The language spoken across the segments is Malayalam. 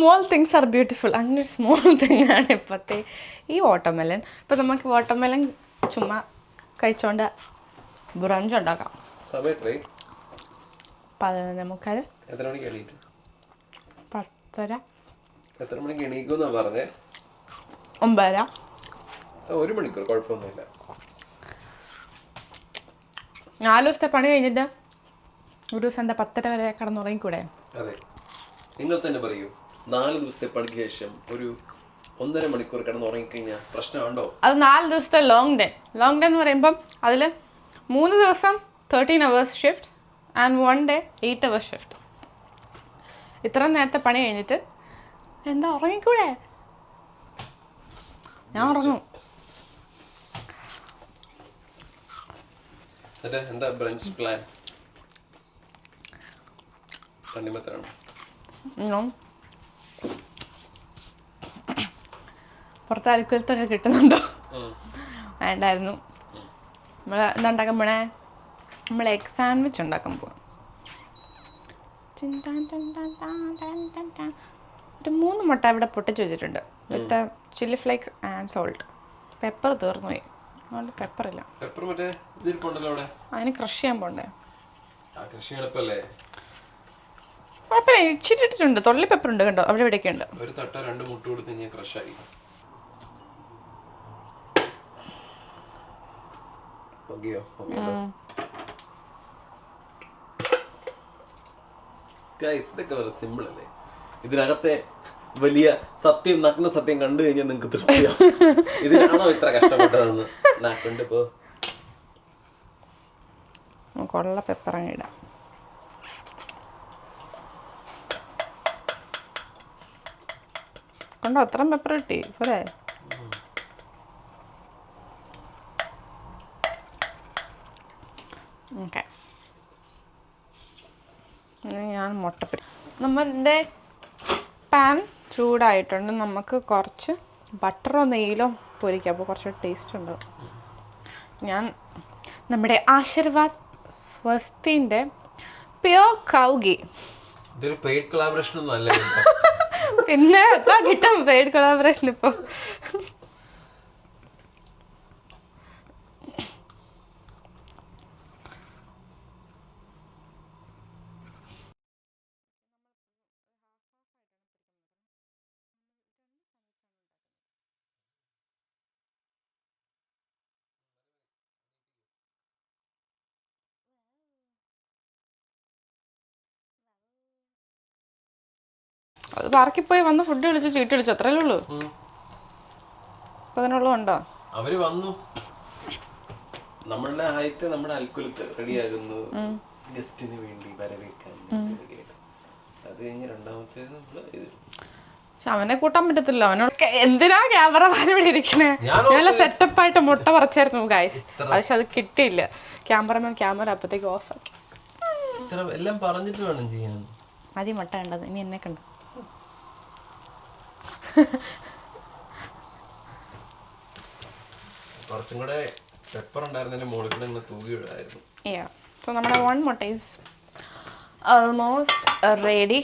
Small things are beautiful. അങ്ങനെ ഒരു സ്മോൾ തിങ്ങാണ് ഇപ്പോഴത്തെ ഈ വാട്ടർമെലൺ. ഇപ്പം നമുക്ക് വാട്ടർമെലൺ ചുമ്മാ കഴിച്ചോണ്ട് ബ്രഞ്ച് ഉണ്ടാക്കാം. 11:45. 10:30. എത്ര മണിക്ക് എണീക്കുമെന്നാ പറഞ്ഞേ? 9:30. 1 മണിക്കൂർ കുഴപ്പമൊന്നുമില്ല. 4 ദിവസത്തെ പണി കഴിഞ്ഞിട്ട് ഒരു ദിവസം എന്താ 10:30 വരെ കിടന്നുറങ്ങിക്കൂടെ? അതെ, നിങ്ങൾ തന്നെ പറയൂ, 4 ദിവസത്തെ പണിക്ക് ശേഷം ഒരു 1.5 മണിക്കൂർ കിടന്നുറങ്ങിക്കഴിഞ്ഞാൽ പ്രശ്നമുണ്ടോ? അത് 4 ദിവസത്തെ ലോങ് ഡേ എന്ന് പറയുമ്പം അതിൽ 3 ദിവസം 13 hours shift and 1 day 8 hours shift. ഇത്ര നേരത്തെ പണി കഴിഞ്ഞിട്ട് എന്താ ഉറങ്ങിക്കൂടെ? ഞാൻ ഉറങ്ങും. എന്താ ബ്രഞ്ച് പ്ലാൻ? തണ്ണിമത്തനാണോ? പുറത്ത് അരിക്കുലത്തൊക്കെ കിട്ടുന്നുണ്ടോ? വേണ്ടായിരുന്നു. നമ്മൾ എന്താ ഉണ്ടാക്കാൻ പോണേ? നമ്മൾ എഗ് സാൻഡ്വിച്ച് ഉണ്ടാക്കാൻ പോവാം. ഒരു 3 മുട്ട ഇവിടെ പൊട്ടിച്ച് വെച്ചിട്ടുണ്ട് വിത്ത് chilli flakes and salt. Pepper തീർന്നു പോയി, അതുകൊണ്ട് പെപ്പറില്ല. അതിന് ക്രഷ് ചെയ്യാൻ പോണ്ടേ? കുഴപ്പമില്ല, ഇച്ചിരി ഇട്ടിട്ടുണ്ട്. തൊള്ളി പെപ്പർ ഉണ്ട് കണ്ടോ, അവിടെ ഇവിടെയൊക്കെ ഉണ്ട്. ഒരു തട്ട 2 മുട്ട കൊടുത്ത് ഞാൻ ക്രഷ് ആയി. ഇതൊക്കെ വളരെ സിമ്പിൾ അല്ലേ? ഇതിനകത്തെ വലിയ സത്യം, നഗ്ന സത്യം കണ്ടു കഴിഞ്ഞാൽ നിങ്ങൾക്ക് തൃപ്തിയാവും. ഇതിനാണോ ഇത്ര കഷ്ടപ്പെട്ടതെന്ന് നാക്കുണ്ട്. ഇപ്പോ കൊള്ള പെപ്പർ അങ്ങ് ഇടാം. കണ്ടോ, അത്രയും പെപ്പർ കിട്ടി പോരെ? ഓക്കെ, ഞാൻ മുട്ടപ്പിടി. നമ്മളുടെ പാൻ ചൂടായിട്ടുണ്ട്. നമുക്ക് കുറച്ച് ബട്ടറോ നെയ്യിലോ പൊരിക്കാം, അപ്പോൾ കുറച്ച് ടേസ്റ്റ് ഉണ്ടാവും. ഞാൻ നമ്മുടെ ആശീർവാദ് സ്വസ്തിൻ്റെ പ്യോർ കൗ ഗീ. ഇതൊരു പെയ്ഡ് കൊളാബറേഷൻ ഒന്നും അല്ല. പിന്നെ കിട്ടും പെയ്ഡ് കൊളാബറേഷൻ ഇപ്പോൾ. അത് പാർക്കിൽ വന്ന് ഫുഡ് വിളിച്ചു, ചീട്ട് വിളിച്ചു, അത്രയല്ലേ ഉള്ളൂ. അതിനുള്ളതുണ്ടോ? അവര് വന്നു, നമ്മളുടെ ആദ്യത്തെ നമ്മുടെ അൽക്കുലത്ത് റെഡിയാകുന്നു, ഗസ്റ്റിന് വേണ്ടി വരവേക്കാൻ റെഡിയായിട്ട്. അത് കഴിഞ്ഞ് രണ്ടാമത്തേത് നമ്മള് ഇത്. പക്ഷെ അവനെ കൂട്ടാൻ പറ്റത്തില്ല. അവനോട് എന്തിനാ ക്യാമറ ഇവിടെ ഇരിക്കണേ? നല്ല സെറ്റപ്പായിട്ട് മുട്ട പറിച്ചായിരുന്നു ഗൈസ്, പക്ഷെ അത് കിട്ടിയില്ല. ക്യാമറമാൻ ക്യാമറ അപ്പത്തേക്ക് ഓഫ് ആക്കി. എല്ലാം പറഞ്ഞിട്ട് വേണം ചെയ്യാൻ. ആദ്യം മുട്ട കണ്ടത്, ഇനി എന്നെ കണ്ടു. കുറച്ചും കൂടെ പെപ്പർ ഉണ്ടായിരുന്നതിന്റെ മുകളിൽ കൂടെ ഇങ്ങനെ തൂകി ഇടായിരുന്നു. സോ നമ്മുടെ 1 മുട്ട ഈസ് ഓൾമോസ്റ്റ് റെഡി.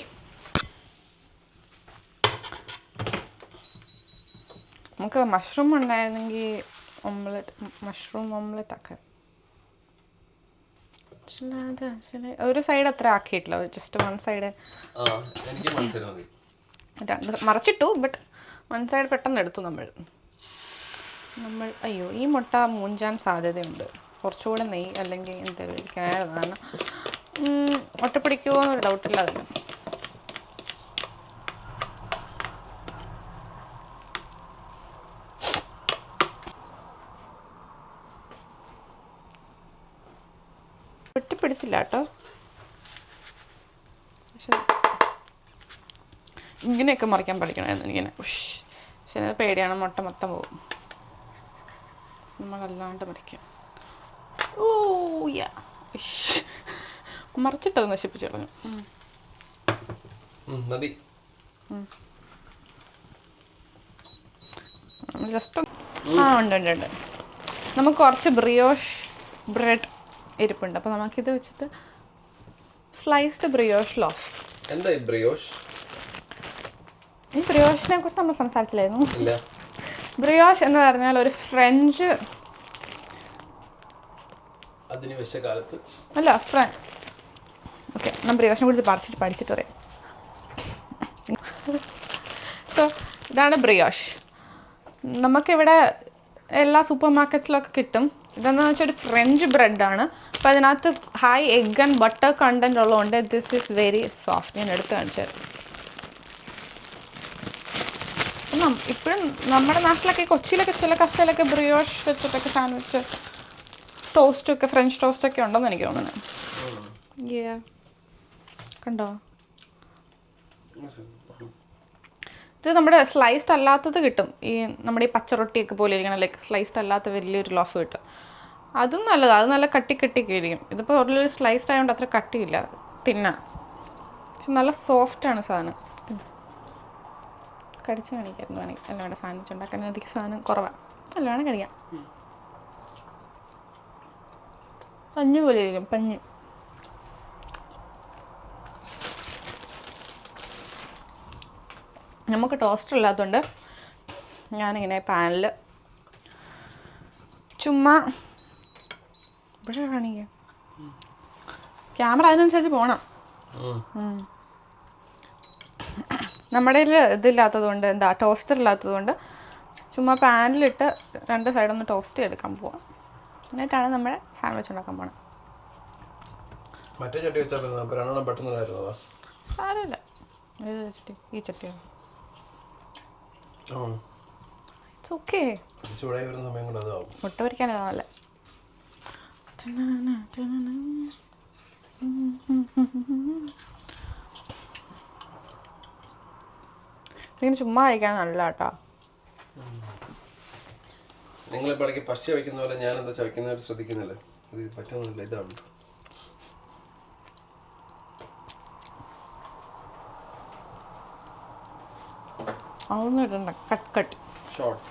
നമുക്ക് മഷ്റൂം ഉണ്ടായിരുന്നെങ്കിൽ മഷ്റൂം ഓംലെറ്റ് ആക്കാം. ഒരു സൈഡ് അത്ര ആക്കിയിട്ടില്ല, ജസ്റ്റ് 1 സൈഡ്. മറിച്ചിട്ടു, ബട്ട് 1 സൈഡ് പെട്ടെന്ന് എടുത്തു നമ്മൾ. അയ്യോ, ഈ മുട്ട മൂഞ്ചാൻ സാധ്യതയുണ്ട്. കുറച്ചുകൂടെ നെയ്യ് അല്ലെങ്കിൽ എന്തെങ്കിലും ഇരിക്കാനാണ്. ഒറ്റപ്പിടിക്കുമോ എന്നൊരു ഡൗട്ടില്ല അതിന്. ഒറ്റപ്പിടിച്ചില്ല കേട്ടോ, പക്ഷെ ഇങ്ങനെയൊക്കെ മറിക്കാൻ പഠിക്കണമായിരുന്നു എനിക്കിങ്ങനെ. പക്ഷെ അത് പേടിയാണ്, മുട്ട മൊത്തം പോകും. നമ്മളല്ലാണ്ട് മറിക്കാം. ഓ യാ, മറിച്ചിട്ടത് നശിപ്പിച്ചു കളഞ്ഞു. ജസ്റ്റ് ഉണ്ട്. നമുക്ക് കുറച്ച് ബ്രിയോഷ് ബ്രെഡ് ഇരിപ്പുണ്ട്, അപ്പോൾ നമുക്കിത് വെച്ചിട്ട് സ്ലൈസ്ഡ് ബ്രിയോഷ് ലോഫ്. എന്താ ബ്രിയോഷ്? ഈ ബ്രിയോഷിനെ കുറിച്ച് നമ്മൾ സംസാരിച്ചില്ലായിരുന്നു. ഇല്ല. ബ്രിയോഷ് എന്ന് പറഞ്ഞാൽ ഒരു ഫ്രഞ്ച് അധിനിവേശകാലത്ത് അല്ല ഓക്കെ, ഞാൻ ബ്രിയോഷിനെ കുറിച്ച് പഠിച്ചിട്ട് പറയാം. സോ ഇതാണ് ബ്രിയോഷ്. നമുക്കിവിടെ എല്ലാ സൂപ്പർ മാർക്കറ്റ്സിലൊക്കെ കിട്ടും. ഇതെന്ന് വെച്ചാൽ ഒരു ഫ്രഞ്ച് ബ്രെഡാണ്. അപ്പോൾ അതിനകത്ത് high egg and butter content ഉള്ളതുകൊണ്ട് ദിസ് ഈസ് വെരി സോഫ്റ്റ്. ഞാൻ എടുത്ത് കാണിച്ചത്. ഇപ്പോഴും നമ്മുടെ നാട്ടിലൊക്കെ കൊച്ചിയിലൊക്കെ ചില കഫേലൊക്കെ ബ്രിയോഷ് വെച്ചിട്ടൊക്കെ സാൻഡ്വിച്ച് ടോസ്റ്റൊക്കെ ഫ്രഞ്ച് ടോസ്റ്റൊക്കെ ഉണ്ടെന്ന് എനിക്ക് തോന്നുന്നത്. കണ്ടോ? ഇത് നമ്മുടെ സ്ലൈസ്ഡ് അല്ലാത്തത് കിട്ടും. നമ്മുടെ ഈ പച്ചറൊട്ടിയൊക്കെ പോലെ ഇരിക്കണം, ലൈക്ക് സ്ലൈസ്ഡ് അല്ലാത്ത വലിയൊരു ലോഫ് കിട്ടും. അതും നല്ലതാണ്. അത് നല്ല കട്ടിയൊക്കെ ഇരിക്കും. ഇതിപ്പോൾ ഒരു സ്ലൈസ്ഡ് ആയതുകൊണ്ട് അത്ര കട്ടിയില്ല, തിന്നാൻ. പക്ഷെ നല്ല സോഫ്റ്റാണ് സാധനം. കടിച്ച് കാണിക്കായിരുന്നു വേണമെങ്കിൽ. അല്ല വേണ്ട, സാൻഡ്വിച്ച് ഉണ്ടാക്കാൻ അധികം സാധനം കുറവാണ്. അല്ല വേണം കഴിക്കാം. പഞ്ഞു പോലെ ഇരിക്കും, പഞ്ഞ്. നമുക്ക് ടോസ്റ്റർ ഇല്ലാത്തതുകൊണ്ട് ഞാനിങ്ങനെ പാനിൽ ചുമ്മാ ഇവിടെ കാണിക്കാം. ക്യാമറ അതിനനുസരിച്ച് പോകണം. നമ്മുടെ ഇതില്ലാത്തത് കൊണ്ട്, ടോസ്റ്റർ ഇല്ലാത്തത് കൊണ്ട് ചുമ്മാ പാനിലിട്ട് 2 സൈഡൊന്ന് ടോസ്റ്റ് ചെയ്തെടുക്കാൻ പോവാം. എന്നിട്ടാണ് നമ്മൾ സാൻഡ്വിച്ച് ഉണ്ടാക്കാൻ പോകണം. മറ്റേ ചട്ടി വെച്ചാൽ പെട്ടെന്ന് സാരമില്ല. ഈ ചട്ടിയാണ്. It's okay. ചൂടായി വരുന്ന സമയം കൊണ്ട് അതാവും. മുട്ട പൊരിക്കാൻ ഇതാണല്ലേ. ഇതിങ്ങനെ ചുമ്മാ കഴിക്കാൻ നല്ല കേട്ടോ. നിങ്ങളിപ്പോൾ ഇടയ്ക്ക് പശ വയ്ക്കുന്ന പോലെ ഞാൻ എന്താ ചവയ്ക്കുന്നതായിട്ട് ശ്രദ്ധിക്കുന്നില്ല. ഇത് പറ്റുന്നില്ല. ഇതാണ് അതൊന്നും ഇടണ്ട. Cut short.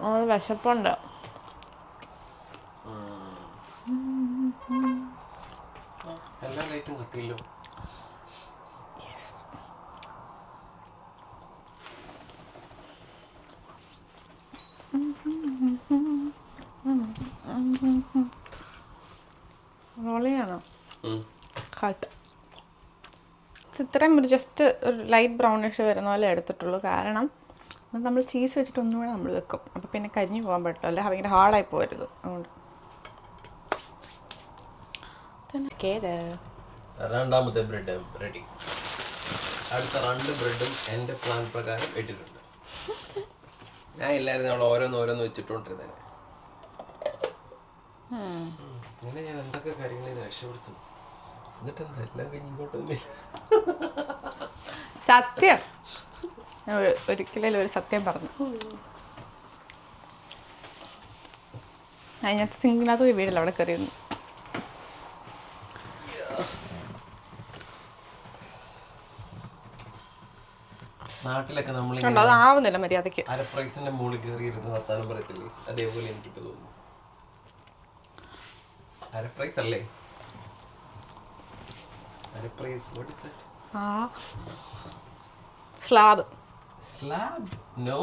അത് വിശപ്പുണ്ട്. എല്ലാ ലൈറ്റും കത്തിയില്ലോ. റോളിയാണോ? കട്ട്. ഇത്രയും ഒരു ജസ്റ്റ് ഒരു ലൈറ്റ് ബ്രൗണിഷ് വരുന്ന പോലെ എടുത്തിട്ടുള്ളൂ. കാരണം നമ്മൾ ചീസ് വെച്ചിട്ട് ഒന്നുകൂടെ നമ്മൾ വെക്കും. അപ്പോൾ പിന്നെ കരിഞ്ഞു പോകാൻ പറ്റില്ല, അല്ലെ ഭയങ്കര ഹാർഡായി പോകരുത്. അതുകൊണ്ട് രണ്ടാമത്തെ ബ്രെഡ് റെഡി. അടുത്ത 2 ബ്രെഡും എൻ്റെ പ്ലാൻ പ്രകാരം ഇട്ടിട്ടുണ്ട്. ഞാൻ എല്ലാവരും നമ്മൾ ഓരോന്ന് വെച്ചിട്ടുണ്ടിരുന്നേ. ഇങ്ങനെ ഞാൻ എന്തൊക്കെ കാര്യങ്ങളിൽ രക്ഷപ്പെടുത്തും. എന്നിട്ട് എന്താ എല്ലാം കഴിഞ്ഞ് ഇങ്ങോട്ടൊന്നും സത്യം. ഒരിക്കലും ഒരു സത്യം പറഞ്ഞു. അതിനകത്ത് സിങ്കിനകത്ത് പോയി വീടില്ല, അവിടെ കയറിയിരുന്നു. നാട്ടിലൊക്കെ നമ്മൾ അതാവുന്നില്ല മര്യാദക്ക്. അരപ്രൈസിന്റെ മുകളിൽ കയറിയിരുന്ന് വർത്താനം പറയത്തില്ലേ, അതേപോലെ എനിക്കിപ്പോ തോന്നുന്നു. അരപ്രൈസ് അല്ലേ? അരപ്രൈസ് what is that? Slab. Slab? No.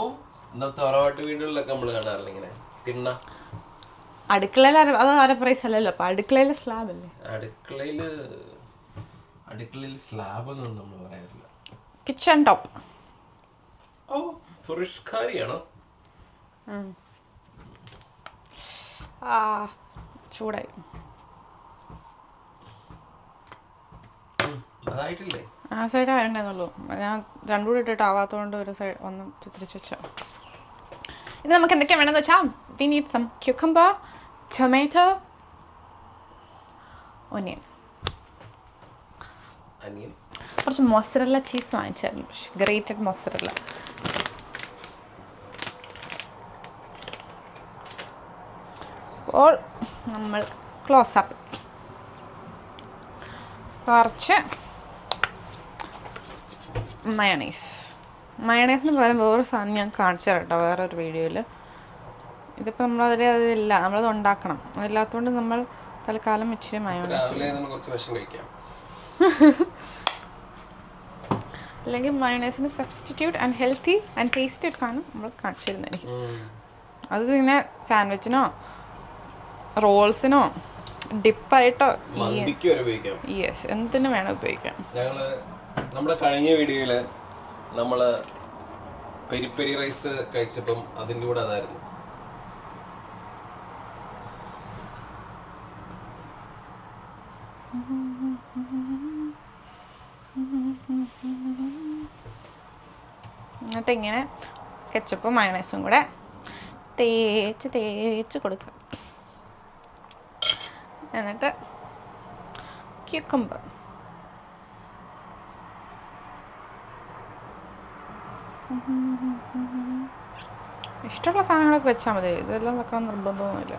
തറവാട്ട് വീടുകളിലൊക്കെ നമ്മൾ കാണാറില്ല ഇങ്ങനെ തിണ്ണ. അടുക്കളയിൽ അത് അരപ്രൈസ് അല്ലല്ലോ. അപ്പൊ അടുക്കളയിലെ സ്ലാബ് അല്ലേ? അടുക്കളയിൽ സ്ലാബ് ഒന്നും നമ്മൾ പറയാറില്ല. Kitchen top. ഓ, പുരുഷ്കാരിയാണോ? ചൂടായി. അതായിട്ടില്ലേ? ആ സൈഡ് ആയിട്ടുണ്ടായിരുന്നുള്ളൂ. ഞാൻ 2 കൂടി ഇട്ടിട്ട് ആവാത്തതുകൊണ്ട് ഒരു സൈഡ് ഒന്ന് തിരിച്ചു വെച്ച. ഇത് നമുക്ക് എന്തൊക്കെയാണ് വേണമെന്ന് വെച്ചാൽ we need some cucumber, tomato, onion. Onion കുറച്ച് മൊസറല്ല ചീസ് വാങ്ങിച്ചായിരുന്നു, ഗ്രേറ്റഡ് മൊസറല്ല. അപ്പോൾ നമ്മൾ ക്ലോസപ്പ് കുറച്ച് മയണൈസിന് പകരം വേറൊരു സാധനം ഞാൻ കാണിച്ചു തരാം കേട്ടോ വേറൊരു വീഡിയോയിൽ. ഇതിപ്പോൾ അതില്ല, നമ്മളത് ഉണ്ടാക്കണം. അതില്ലാത്തതുകൊണ്ട് നമ്മൾ തൽക്കാലം ഇച്ചിരി മയോണൈസ് അല്ലെങ്കിൽ മയോണൈസിന് substitute and healthy and tasted സാധനം നമ്മൾ കാണിച്ചിരുന്നായിരിക്കും. അത് ഇങ്ങനെ സാൻഡ്വിച്ചിനോ റോൾസിനോ ഡിപ്പായിട്ടോ യെസ് എന്തിനു വേണം ഉപയോഗിക്കാം. നമ്മുടെ കഴിഞ്ഞ വീഡിയോയിൽ നമ്മൾ പെരി പെരി റൈസ് കഴിച്ചപ്പം അതിൻ്റെ കൂടെ അതായിരുന്നു. എന്നിട്ട് ഇങ്ങനെ കെച്ചപ്പും മയണൈസും കൂടെ തേച്ച് കൊടുക്കുക. എന്നിട്ട് ക്യൂക്കമ്പർ ഇഷ്ടമുള്ള സാധനങ്ങളൊക്കെ വെച്ചാൽ മതി, ഇതെല്ലാം വെക്കണം നിർബന്ധമൊന്നുമില്ല.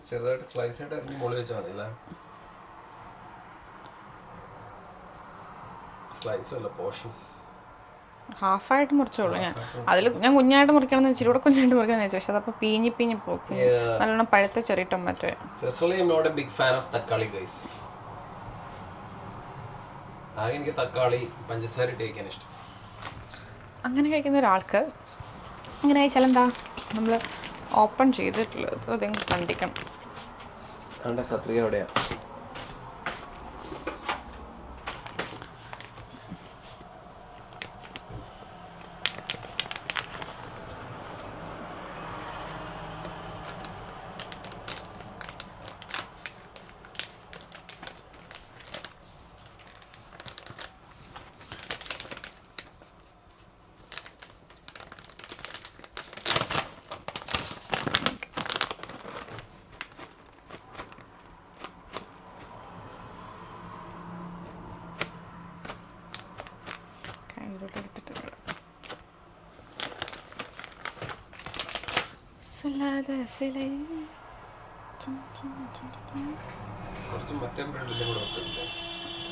ചെറുതായിട്ട് സ്ലൈസ് ആയിട്ട് മുകളിൽ വെച്ചാൽ മതി. സ്ലൈസ് അല്ല പോർഷൻസ്, ഹാഫായിട്ട് മുറിച്ചോളൂ. ഞാൻ കുഞ്ഞായിട്ട് മുറിക്കണമെന്ന് ഇച്ചിരി കൂടെ കുഞ്ഞായിട്ട് മുറിക്കണമെന്ന് വെച്ചു, പക്ഷെ അതപ്പോൾ പീഞ്ഞ് പോകും. നല്ലോണം പഴുത്ത ചെറിയ ടൊമാറ്റോ. എനിക്ക് തക്കാളി പഞ്ചസാര ഇട്ട് കഴിക്കാൻ ഇഷ്ടം. അങ്ങനെ കഴിക്കുന്ന ഒരാൾക്ക് ഇങ്ങനെ കഴിച്ചാൽ എന്താ, നമ്മൾ ഓപ്പൺ ചെയ്തിട്ടുള്ളത് അതെങ്കിൽ കണ്ടിക്കണം. കത്രിക എവിടെയാ?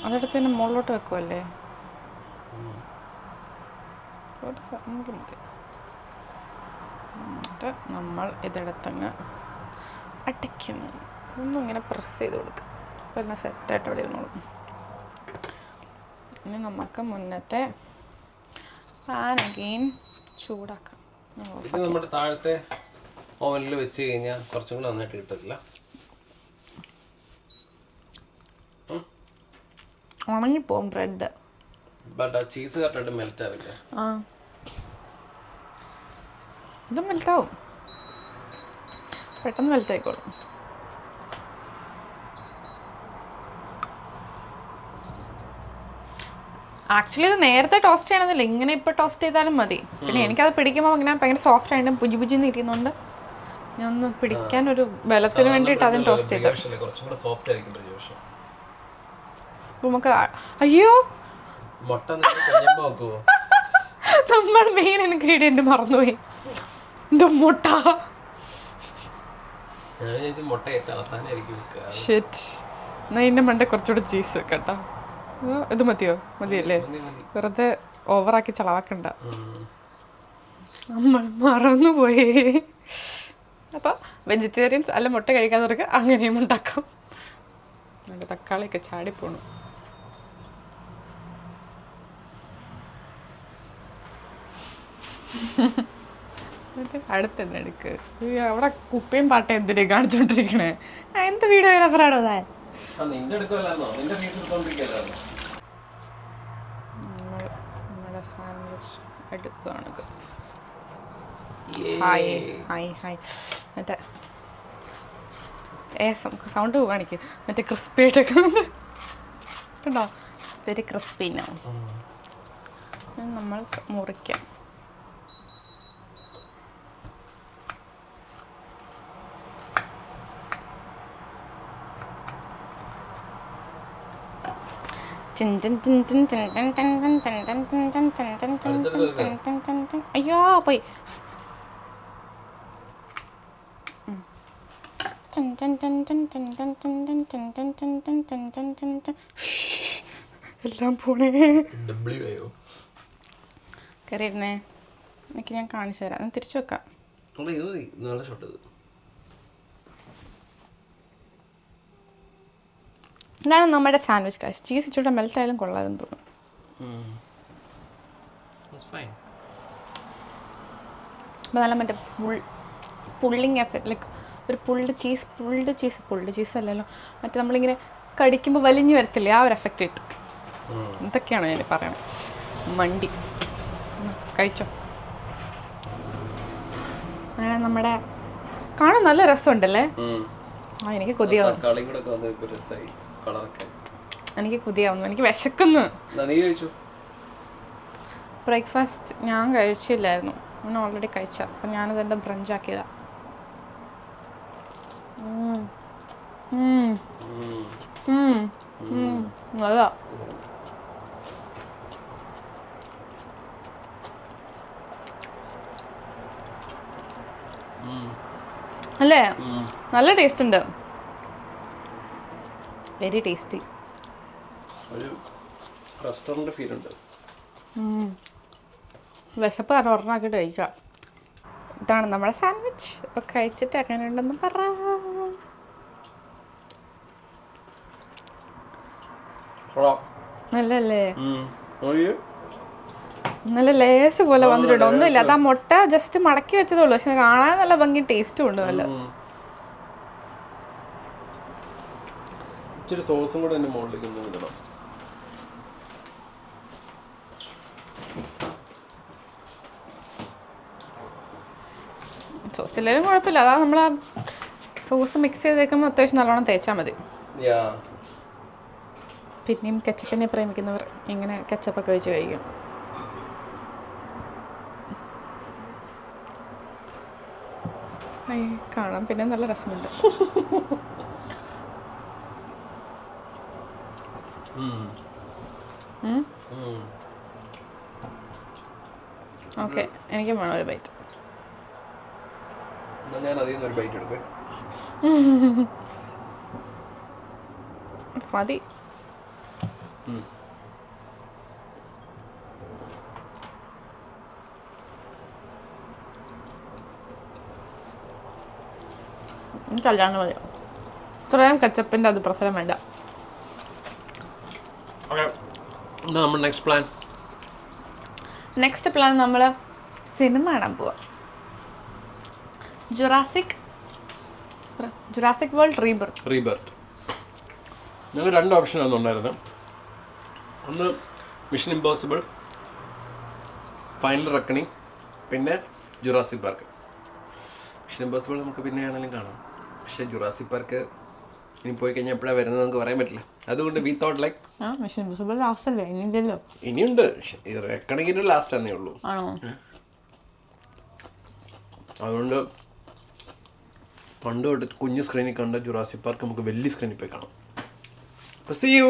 അതെടുത്ത് തന്നെ മുകളിലോട്ട് വെക്കുമല്ലേ? എന്നിട്ട് നമ്മൾ ഇതെടുത്തങ്ങ് അടിക്കുന്നു. ഒന്നും ഇങ്ങനെ പ്രസ് ചെയ്ത് കൊടുക്കുക. അപ്പോൾ എന്നാൽ സെറ്റായിട്ട് അവിടെ ഇരുന്നോളും. ഇനി നമുക്ക് മുന്നത്തെ പാൻ അഗെയിൻ ചൂടാക്കാം. നമ്മുടെ താഴത്തെ ഓവനിൽ വെച്ച് കഴിഞ്ഞാൽ കുറച്ചും കൂടെ നന്നായിട്ട് കിട്ടില്ല. ഉണങ്ങിപ്പോവും ബ്രെഡ്. ബട്ട് ആ ചീസ് കറക്റ്റായിട്ട് മെൽറ്റ് ആവില്ല. ആ ഇതും മെൽറ്റാവും, പെട്ടെന്ന് മെൽറ്റ് ആയിക്കോളും. ആക്ച്വലി ഇത് നേരത്തെ ടോസ്റ്റ് ചെയ്യണമെന്നില്ല, ഇങ്ങനെ ഇപ്പോൾ ടോസ്റ്റ് ചെയ്താലും മതി. പിന്നെ എനിക്കത് പിടിക്കുമ്പോൾ ഇങ്ങനെ ഭയങ്കര സോഫ്റ്റ് ആയിട്ട് പുജി പുജിന്ന് ഇരിക്കുന്നുണ്ട്. ഞാൻ ഒന്ന് പിടിക്കാൻ ഒരു ബലത്തിന് വേണ്ടിയിട്ട് അതിന് ടോസ്റ്റ് ചെയ്ത. നമുക്ക് അയ്യോ നമ്മൾ മെയിൻ ഇൻഗ്രീഡിയന്റ് മറന്നുപോയി. ഇത് മുട്ട. എന്നാ ഇതിൻ്റെ മണ്ടേ കുറച്ചുകൂടെ ചീസ് വെക്കട്ടോ. ഇത് മതിയോ? മതിയല്ലേ? വെറുതെ ഓവറാക്കി ചളവാക്കണ്ട. നമ്മൾ മറന്നുപോയി. അപ്പോൾ വെജിറ്റേറിയൻസ് അല്ല മുട്ട കഴിക്കാത്തവർക്ക് അങ്ങനെയും ഉണ്ടാക്കാം. എൻ്റെ തക്കാളിയൊക്കെ ചാടിപ്പോണു. അടുത്തന്നെ എടുക്ക്. അവിടെ കുപ്പയും പാട്ടയും എന്തിനാ കാണിച്ചോണ്ടിരിക്കണേ? എന്ത് വീഡിയോഗ്രാഫറാണോ താൻ? നമ്മുടെ സാൻഡ്വിച്ച് എടുക്കുകയാണ്. Hi hi hi. മറ്റേ സൗണ്ട് കാണിക്കും. മറ്റേ ക്രിസ്പി ആയിട്ടൊക്കെ കണ്ടോ? വെരി ക്രിസ്പിനോ. നമ്മൾ മുറിക്കാം. അയ്യോ പോയി. എല്ലാം പോണേ. കയറിയിരുന്നേ, എനിക്ക് ഞാൻ കാണിച്ചു തരാം. തിരിച്ചു വെക്കാം. ഇതാണ് നമ്മുടെ സാൻഡ്വിച്ച് കാശ്. ചീസ് ഇച്ചിരി മെൽറ്റ് ആയാലും കൊള്ളാമെന്ന് തോന്നുന്നു. അപ്പോൾ നല്ല മറ്റേ പുള്ളിങ് എഫക്റ്റ്, ലൈക്ക് ഒരു പുൾഡ് ചീസ് അല്ലല്ലോ, മറ്റേ നമ്മളിങ്ങനെ കടിക്കുമ്പോൾ വലിഞ്ഞു വരത്തില്ലേ, ആ ഒരു എഫക്റ്റ് ഇട്ട്. ഇതൊക്കെയാണ് ഞാൻ പറയണത്. മണ്ടി കഴിച്ചോ. അങ്ങനെ നമ്മുടെ കാണാൻ നല്ല രസമുണ്ടല്ലേ. എനിക്ക് കൊതിയാവുന്നു, എനിക്ക് വിശക്കുന്നു. ബ്രേക്ക്ഫാസ്റ്റ് ഞാൻ കഴിച്ചില്ലായിരുന്നു, ഞാൻ ഓൾറെഡി കഴിച്ച. അപ്പം ഞാനത് എൻ്റെ ബ്രഞ്ചാക്കിയതാ. നല്ലതാ. അല്ലേ, നല്ല ടേസ്റ്റ് ഉണ്ട്, വെരി ടേസ്റ്റി. റെസ്റ്റോറന്റ് ഫീൽ ഉണ്ട്. വിശപ്പ് കാരണം ഒരെണ്ണാക്കിയിട്ട് കഴിക്കാം. ഇതാണ് നമ്മുടെ സാൻഡ്വിച്ച്. അപ്പോൾ കഴിച്ചിട്ട് എങ്ങനെ ഉണ്ടെന്ന് പറ. നല്ലല്ലേ, നല്ല ലേസ് പോലെ വന്നിട്ടുണ്ട്. ഒന്നുമില്ല, അത് ആ മുട്ട ജസ്റ്റ് മടക്കി വെച്ചതേ ഉള്ളൂ, പക്ഷെ കാണാൻ നല്ല ഭംഗി, ടേസ്റ്റും ഉണ്ട് നല്ല. ഇച്ചിരി സോസും കൂടെ എൻ്റെ മുകളിലേക്ക് ഒന്ന് ഇടണം. സോസ് ഇല്ലെങ്കിലും കുഴപ്പമില്ല, അതാ നമ്മൾ ആ സോസ് മിക്സ് ചെയ്തേക്കുമ്പോൾ അത്യാവശ്യം നല്ലോണം തേച്ചാൽ മതി. പിന്നെയും കെച്ചപ്പിനെ പ്രേമിക്കുന്നവർ ഇങ്ങനെ കെച്ചപ്പൊക്കെ വെച്ച് കഴിക്കും. കാണാൻ പിന്നെ നല്ല രസമുണ്ട്. ഓക്കെ, എനിക്കും വേണം ഒരു ബൈറ്റ്. ഞാൻ അതിൽ നിന്നൊരു ബൈറ്റ് എടുക്കേ. മതി. കല്യാണം മതി, ഇത്രയും കച്ചപ്പിൻ്റെ അത് പ്രസരം വേണ്ട. നെക്സ്റ്റ് പ്ലാൻ നമ്മൾ സിനിമ കാണാൻ പോവാം. Jurassic world rebirth. ഞങ്ങൾ 2 ഓപ്ഷനാണ് ഉണ്ടായിരുന്നത്. ഒന്ന് മിഷൻ ഇമ്പോസിബിൾ, ഫൈനൽ റെക്കണിങ്, പിന്നെ ജുറാസിക് പാർക്ക്. മിഷൻ ഇമ്പോസിബിൾ നമുക്ക് പിന്നെ ആണെങ്കിലും കാണാം, പക്ഷേ ജുറാസിക് പാർക്ക് ഇനി പോയി കഴിഞ്ഞാൽ എപ്പോഴാണ് വരുന്നത് നമുക്ക് പറയാൻ പറ്റില്ല. അതുകൊണ്ട് we thought like mission impossible last അല്ലേ, ഇനിയില്ലല്ലോ. ഇനിയുണ്ട്, ഇത് റെക്കണിങ്ങിൻ്റെ ലാസ്റ്റ് ആണെന്നേ ഉള്ളൂ. അതുകൊണ്ട് പണ്ട് തൊട്ട് കുഞ്ഞു സ്ക്രീനിൽ കണ്ട ജുറാസിക് പാർക്ക് നമുക്ക് വലിയ സ്ക്രീനിൽ പോയി കാണാം. അപ്പോൾ see you.